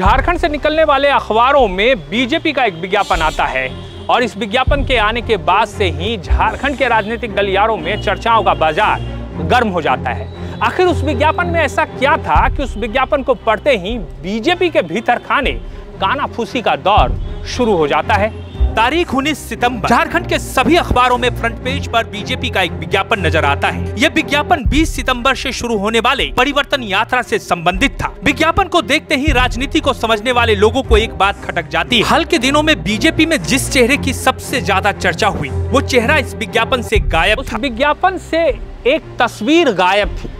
झारखंड से निकलने वाले अखबारों में बीजेपी का एक विज्ञापन आता है और इस विज्ञापन के आने के बाद से ही झारखंड के राजनीतिक गलियारों में चर्चाओं का बाजार गर्म हो जाता है। आखिर उस विज्ञापन में ऐसा क्या था कि उस विज्ञापन को पढ़ते ही बीजेपी के भीतर खाने कानाफूसी का दौर शुरू हो जाता है। तारीख 19 सितंबर झारखंड के सभी अखबारों में फ्रंट पेज पर बीजेपी का एक विज्ञापन नजर आता है। यह विज्ञापन 20 सितंबर से शुरू होने वाले परिवर्तन यात्रा से संबंधित था। विज्ञापन को देखते ही राजनीति को समझने वाले लोगों को एक बात खटक जाती है। हाल के दिनों में बीजेपी में जिस चेहरे की सबसे ज्यादा चर्चा हुई वो चेहरा इस विज्ञापन से गायब था। विज्ञापन से एक तस्वीर गायब थी।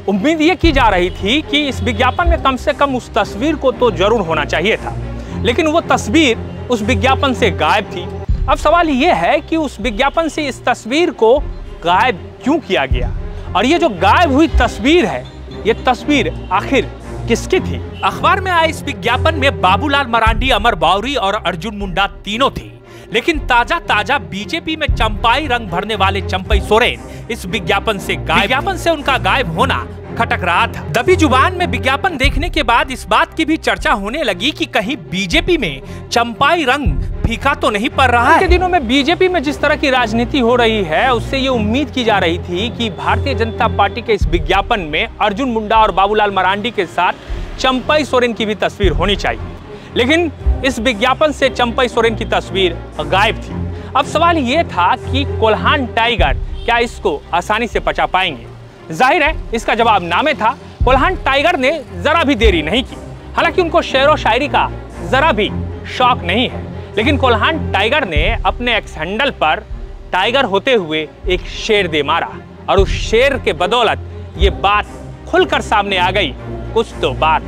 उम्मीद ये की जा रही थी कि इस विज्ञापन में कम से कम उस तस्वीर को तो जरूर होना चाहिए था, लेकिन वो तस्वीर उस विज्ञापन से गायब थी। अब सवाल ये है कि उस विज्ञापन से इस तस्वीर को गायब क्यों किया गया, और ये जो गायब हुई तस्वीर है, ये तस्वीर आखिर किसकी थी? अखबार में आए इस विज्ञापन में बाबूलाल मरांडी, अमर बावरी और अर्जुन मुंडा तीनों थे, लेकिन ताजा बीजेपी में चंपाई रंग भरने वाले चंपई सोरेन इस विज्ञापन से उनका गायब होना खटक रहा था। दबी जुबान में विज्ञापन देखने के बाद इस बात की भी चर्चा होने लगी कि कहीं बीजेपी में चंपाई रंग फीका तो नहीं पड़ रहा है। के दिनों में बीजेपी में जिस तरह की राजनीति हो रही है, उससे ये उम्मीद की जा रही थी कि भारतीय जनता पार्टी के इस विज्ञापन में अर्जुन मुंडा और बाबूलाल मरांडी के साथ चंपई सोरेन की भी तस्वीर होनी चाहिए, लेकिन इस विज्ञापन से चंपई सोरेन की तस्वीर गायब थी। अब सवाल ये था कि कोल्हान टाइगर क्या इसको आसानी से पचा पाएंगे? जाहिर है इसका जवाब नामे था। कोल्हान टाइगर ने जरा भी देरी नहीं की। हालांकि उनको शेर व शायरी का जरा भी शौक नहीं है, लेकिन कोल्हान टाइगर ने अपने एक्स हैंडल पर टाइगर होते हुए एक शेर दे मारा, और उस शेर के बदौलत ये बात खुलकर सामने आ गई। कुछ तो बात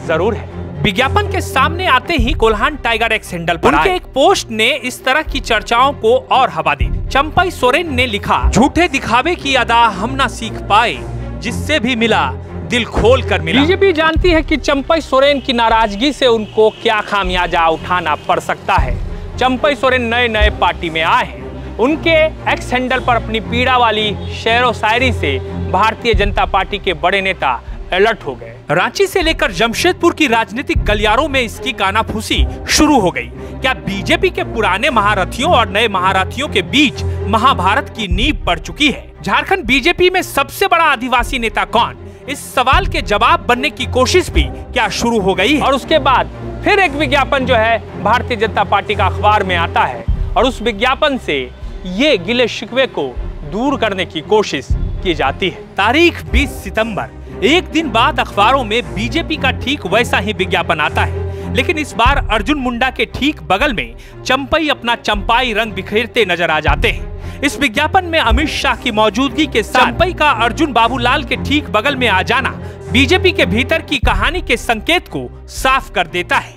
जरूर है। विज्ञापन के सामने आते ही कोल्हान टाइगर एक्स हैंडल पर उनके एक पोस्ट ने इस तरह की चर्चाओं को और हवा दी। चंपई सोरेन ने लिखा, झूठे दिखावे की अदा हम ना सीख पाए, जिससे भी मिला दिल खोल कर मिला। बीजेपी जानती है कि चंपई सोरेन की नाराजगी से उनको क्या खामियाजा उठाना पड़ सकता है। चंपई सोरेन नए पार्टी में आए हैं। उनके एक्स हैंडल पर अपनी पीड़ा वाली शेर व शायरी से भारतीय जनता पार्टी के बड़े नेता अलर्ट हो गए। रांची से लेकर जमशेदपुर की राजनीतिक गलियारों में इसकी कानाफूसी शुरू हो गई। क्या बीजेपी के पुराने महारथियों और नए महारथियों के बीच महाभारत की नींव पड़ चुकी है? झारखंड बीजेपी में सबसे बड़ा आदिवासी नेता कौन? इस सवाल के जवाब बनने की कोशिश भी क्या शुरू हो गई है? और उसके बाद फिर एक विज्ञापन जो है भारतीय जनता पार्टी का अखबार में आता है, और उस विज्ञापन से ये गिले शिकवे को दूर करने की कोशिश की जाती है। तारीख 20 सितंबर, एक दिन बाद अखबारों में बीजेपी का ठीक वैसा ही विज्ञापन आता है, लेकिन इस बार अर्जुन मुंडा के ठीक बगल में चंपई अपना चंपाई रंग बिखेरते नजर आ जाते हैं। इस विज्ञापन में अमित शाह की मौजूदगी के साथ चंपई का अर्जुन बाबूलाल के ठीक बगल में आ जाना बीजेपी के भीतर की कहानी के संकेत को साफ कर देता है।